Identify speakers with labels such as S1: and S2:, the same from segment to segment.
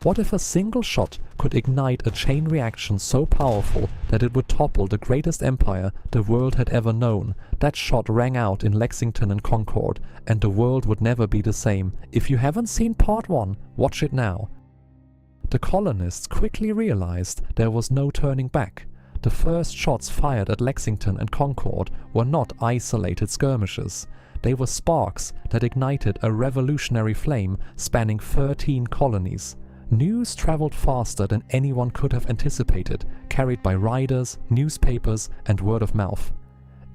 S1: What if a single shot could ignite a chain reaction so powerful that it would topple the greatest empire the world had ever known? That shot rang out in Lexington and Concord, and the world would never be the same. If you haven't seen part 1, watch it now. The colonists quickly realized there was no turning back. The first shots fired at Lexington and Concord were not isolated skirmishes. They were sparks that ignited a revolutionary flame spanning 13 colonies. News traveled faster than anyone could have anticipated, carried by riders, newspapers, and word of mouth.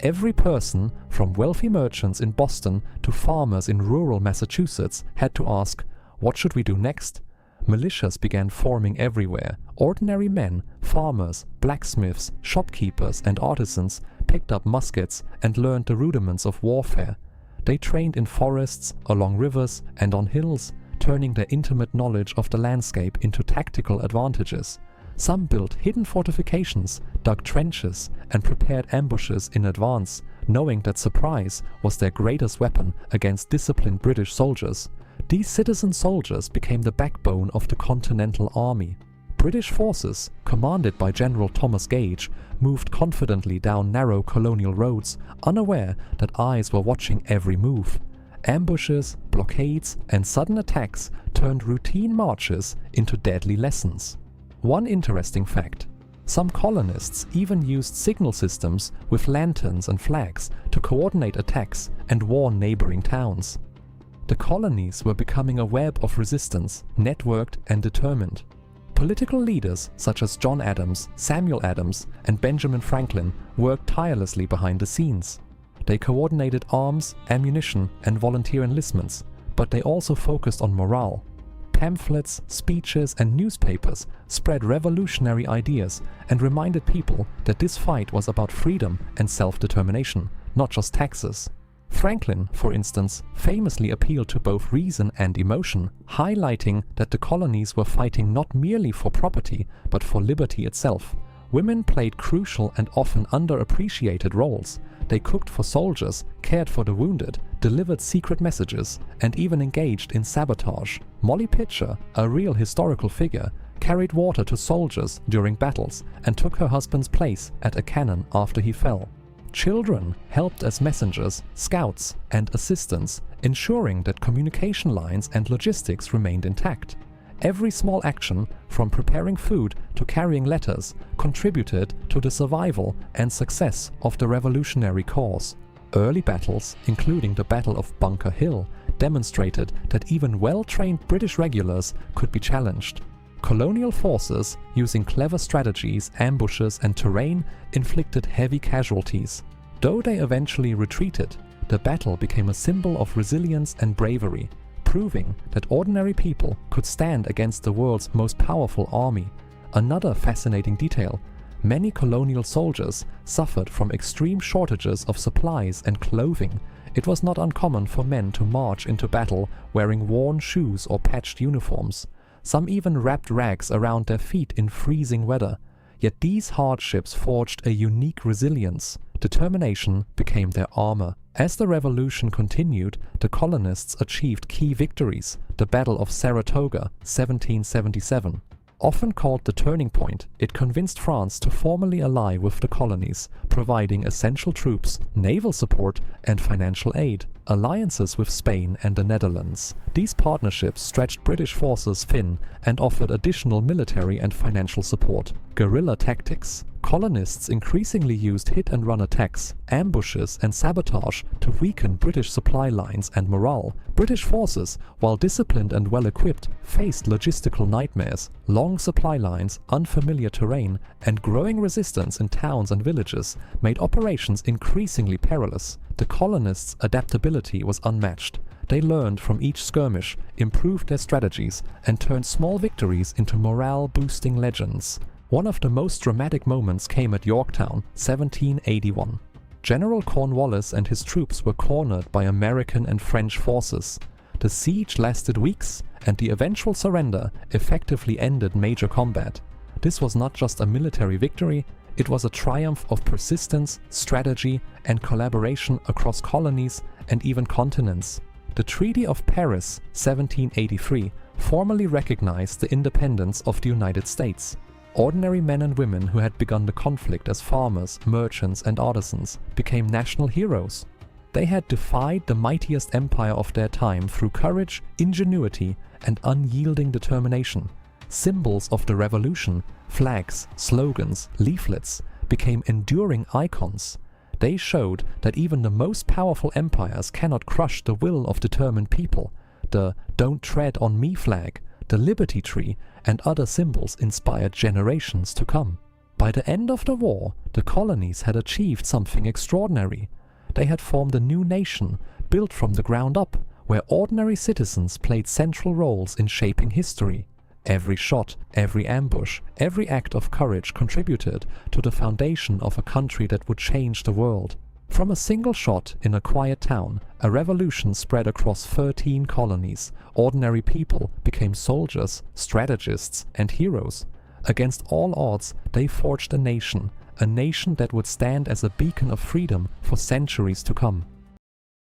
S1: Every person, from wealthy merchants in Boston to farmers in rural Massachusetts, had to ask, what should we do next? Militias began forming everywhere. Ordinary men, farmers, blacksmiths, shopkeepers, and artisans picked up muskets and learned the rudiments of warfare. They trained in forests, along rivers, and on hills, turning their intimate knowledge of the landscape into tactical advantages. Some built hidden fortifications, dug trenches, and prepared ambushes in advance, knowing that surprise was their greatest weapon against disciplined British soldiers. These citizen soldiers became the backbone of the Continental Army. British forces, commanded by General Thomas Gage, moved confidently down narrow colonial roads, unaware that eyes were watching every move. Ambushes, blockades, and sudden attacks turned routine marches into deadly lessons. One interesting fact: some colonists even used signal systems with lanterns and flags to coordinate attacks and warn neighboring towns. The colonies were becoming a web of resistance, networked and determined. Political leaders such as John Adams, Samuel Adams, and Benjamin Franklin worked tirelessly behind the scenes. They coordinated arms, ammunition, and volunteer enlistments, but they also focused on morale. Pamphlets, speeches, and newspapers spread revolutionary ideas and reminded people that this fight was about freedom and self-determination, not just taxes. Franklin, for instance, famously appealed to both reason and emotion, highlighting that the colonies were fighting not merely for property, but for liberty itself. Women played crucial and often underappreciated roles. They cooked for soldiers, cared for the wounded, delivered secret messages, and even engaged in sabotage. Molly Pitcher, a real historical figure, carried water to soldiers during battles and took her husband's place at a cannon after he fell. Children helped as messengers, scouts, and assistants, ensuring that communication lines and logistics remained intact. Every small action, from preparing food to carrying letters, contributed to the survival and success of the revolutionary cause. Early battles, including the Battle of Bunker Hill, demonstrated that even well-trained British regulars could be challenged. Colonial forces, using clever strategies, ambushes, and terrain, inflicted heavy casualties. Though they eventually retreated, the battle became a symbol of resilience and bravery, proving that ordinary people could stand against the world's most powerful army. Another fascinating detail: many colonial soldiers suffered from extreme shortages of supplies and clothing. It was not uncommon for men to march into battle wearing worn shoes or patched uniforms. Some even wrapped rags around their feet in freezing weather. Yet these hardships forged a unique resilience. Determination became their armor. As the revolution continued, the colonists achieved key victories. The Battle of Saratoga, 1777. Often called the turning point, it convinced France to formally ally with the colonies, providing essential troops, naval support, and financial aid. Alliances with Spain and the Netherlands. These partnerships stretched British forces thin and offered additional military and financial support. Guerrilla tactics. Colonists increasingly used hit-and-run attacks, ambushes, and sabotage to weaken British supply lines and morale. British forces, while disciplined and well-equipped, faced logistical nightmares. Long supply lines, unfamiliar terrain, and growing resistance in towns and villages made operations increasingly perilous. The colonists' adaptability was unmatched. They learned from each skirmish, improved their strategies, and turned small victories into morale-boosting legends. One of the most dramatic moments came at Yorktown, 1781. General Cornwallis and his troops were cornered by American and French forces. The siege lasted weeks, and the eventual surrender effectively ended major combat. This was not just a military victory, it was a triumph of persistence, strategy, and collaboration across colonies and even continents. The Treaty of Paris, 1783, formally recognized the independence of the United States. Ordinary men and women who had begun the conflict as farmers, merchants, and artisans became national heroes. They had defied the mightiest empire of their time through courage, ingenuity, and unyielding determination. Symbols of the revolution, flags, slogans, leaflets, became enduring icons. They showed that even the most powerful empires cannot crush the will of determined people. The "Don't Tread on Me" flag, the Liberty Tree, and other symbols inspired generations to come. By the end of the war, the colonies had achieved something extraordinary. They had formed a new nation, built from the ground up, where ordinary citizens played central roles in shaping history. Every shot, every ambush, every act of courage contributed to the foundation of a country that would change the world. From a single shot in a quiet town, a revolution spread across 13 colonies. Ordinary people became soldiers, strategists, and heroes. Against all odds, they forged a nation that would stand as a beacon of freedom for centuries to come.